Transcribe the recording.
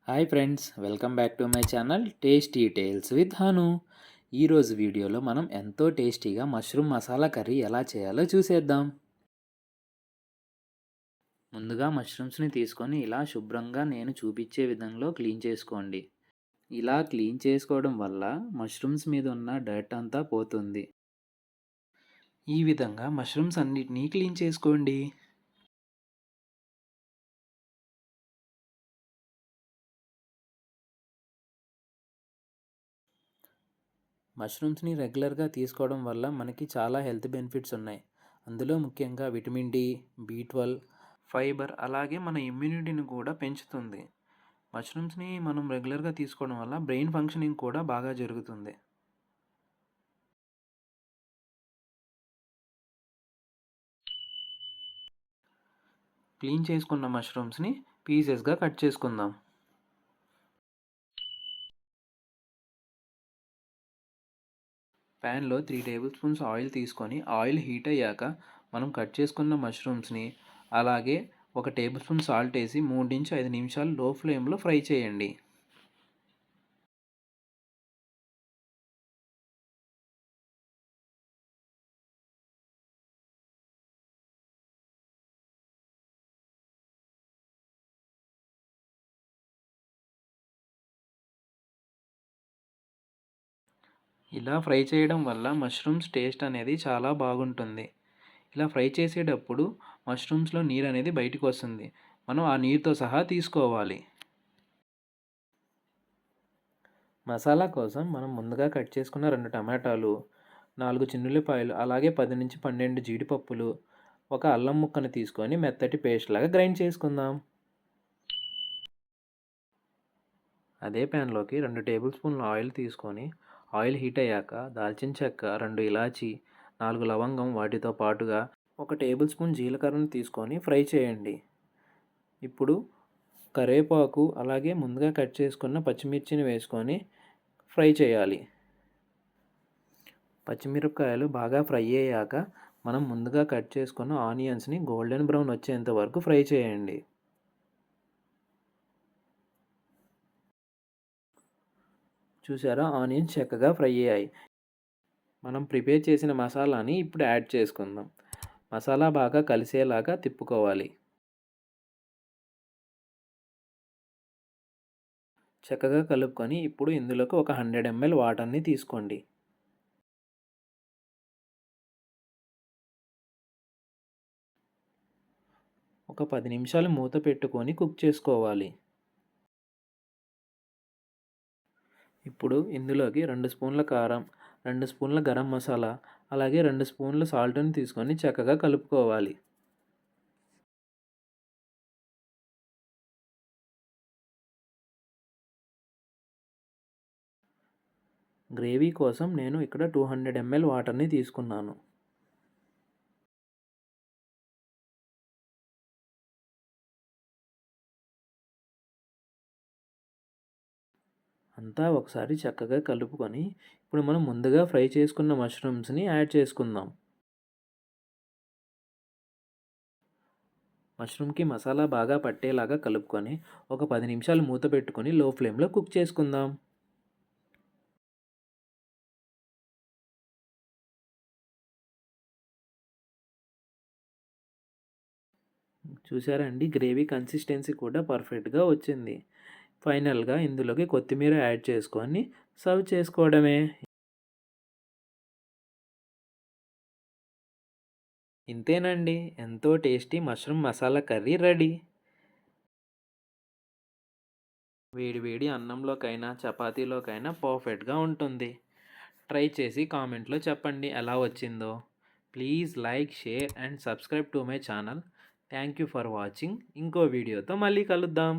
Hi friends, welcome back to my channel tasty tales with Hanu. ఈరోజు వీడియోలో మనం ఎంతో టేస్టీగా మష్రూమ్ మసాలా కర్రీ ఎలా చేయాలో చూసేద్దాం. ముందుగా మష్రూమ్స్ని తీసుకొని ఇలా శుభ్రంగా నేను చూపించే విధంలో క్లీన్ చేసుకోండి. ఇలా క్లీన్ చేసుకోవడం వల్ల మష్రూమ్స్ మీద ఉన్న డర్ట్ అంతా పోతుంది. ఈ విధంగా మష్రూమ్స్ అన్నిటినీ క్లీన్ చేసుకోండి. మష్రూమ్స్ని రెగ్యులర్గా తీసుకోవడం వల్ల మనకి చాలా హెల్త్ బెనిఫిట్స్ ఉన్నాయి. అందులో ముఖ్యంగా విటమిన్ డి, బి12, ఫైబర్, అలాగే మన ఇమ్యూనిటీని కూడా పెంచుతుంది. మష్రూమ్స్ని మనం రెగ్యులర్గా తీసుకోవడం వల్ల బ్రెయిన్ ఫంక్షనింగ్ కూడా బాగా జరుగుతుంది. క్లీన్ చేసుకున్న మష్రూమ్స్ని పీసెస్గా కట్ చేసుకుందాం. ప్యాన్లో 3 టేబుల్ స్పూన్స్ ఆయిల్ తీసుకొని ఆయిల్ హీట్ అయ్యాక మనం కట్ చేసుకున్న మష్రూమ్స్ని, అలాగే 1 టేబుల్ స్పూన్ సాల్ట్ వేసి 3-5 నిమిషాలు లో ఫ్లేమ్లో ఫ్రై చేయండి. ఇలా ఫ్రై చేయడం వల్ల మష్రూమ్స్ టేస్ట్ అనేది చాలా బాగుంటుంది. ఇలా ఫ్రై చేసేటప్పుడు మష్రూమ్స్లో నీరు అనేది బయటకు వస్తుంది. మనం ఆ నీరుతో సహా తీసుకోవాలి. మసాలా కోసం మనం ముందుగా కట్ చేసుకున్న 2 టమాటాలు, 4 చిన్నుల్లిపాయలు, అలాగే 10-12 జీడిపప్పులు, ఒక అల్లం ముక్కను తీసుకొని మెత్తటి పేస్ట్ లాగా గ్రైండ్ చేసుకుందాం. అదే ప్యాన్లోకి 2 టేబుల్ స్పూన్ల ఆయిల్ తీసుకొని ఆయిల్ హీట్ అయ్యాక దాల్చిన చెక్క, 2 ఇలాచి, 4 లవంగం, వాటితో పాటుగా 1 టేబుల్ స్పూన్ జీలకర్రను తీసుకొని ఫ్రై చేయండి. ఇప్పుడు కరివేపాకు, అలాగే ముందుగా కట్ చేసుకున్న పచ్చిమిర్చిని వేసుకొని ఫ్రై చేయాలి. పచ్చిమిరపకాయలు బాగా ఫ్రై అయ్యాక మనం ముందుగా కట్ చేసుకున్న ఆనియన్స్ని గోల్డెన్ బ్రౌన్ వచ్చేంత వరకు ఫ్రై చేయండి. చూసారా, ఆనియన్స్ చక్కగా ఫ్రై అయ్యాయి. మనం ప్రిపేర్ చేసిన మసాలాని ఇప్పుడు యాడ్ చేసుకుందాం. మసాలా బాగా కలిసేలాగా తిప్పుకోవాలి. చక్కగా కలుపుకొని ఇప్పుడు ఇందులోకి ఒక 100 ml వాటర్ని తీసుకోండి. ఒక 10 నిమిషాలు మూత పెట్టుకొని కుక్ చేసుకోవాలి. ఇప్పుడు ఇందులోకి 2 స్పూన్ల కారం, 2 స్పూన్ల గరం మసాలా, అలాగే 2 స్పూన్ల సాల్ట్ని తీసుకొని చక్కగా కలుపుకోవాలి. గ్రేవీ కోసం నేను ఇక్కడ 200 ml వాటర్ని తీసుకున్నాను. అంతా ఒకసారి చక్కగా కలుపుకొని ఇప్పుడు మనం ముందుగా ఫ్రై చేసుకున్న మష్రూమ్స్ని యాడ్ చేసుకుందాం. మష్రూమ్కి మసాలా బాగా పట్టేలాగా కలుపుకొని ఒక 10 నిమిషాలు మూత పెట్టుకొని లో ఫ్లేమ్లో కుక్ చేసుకుందాం. చూసారా అండి, గ్రేవీ కన్సిస్టెన్సీ కూడా పర్ఫెక్ట్గా వచ్చింది. ఫైనల్గా ఇందులోకి కొత్తిమీర యాడ్ చేసుకొని సర్వ్ చేసుకోవడమే. ఇంతేనండి, ఎంతో tasty mushroom masala curry ready. వేడి వేడి అన్నంలోకైనా చపాతీలోకైనా పర్ఫెక్ట్గా ఉంటుంది. ట్రై చేసి కామెంట్లో చెప్పండి ఎలా వచ్చిందో. Please like, share and subscribe to my channel. Thank you for watching. ఇంకో వీడియోతో మళ్ళీ కలుద్దాం.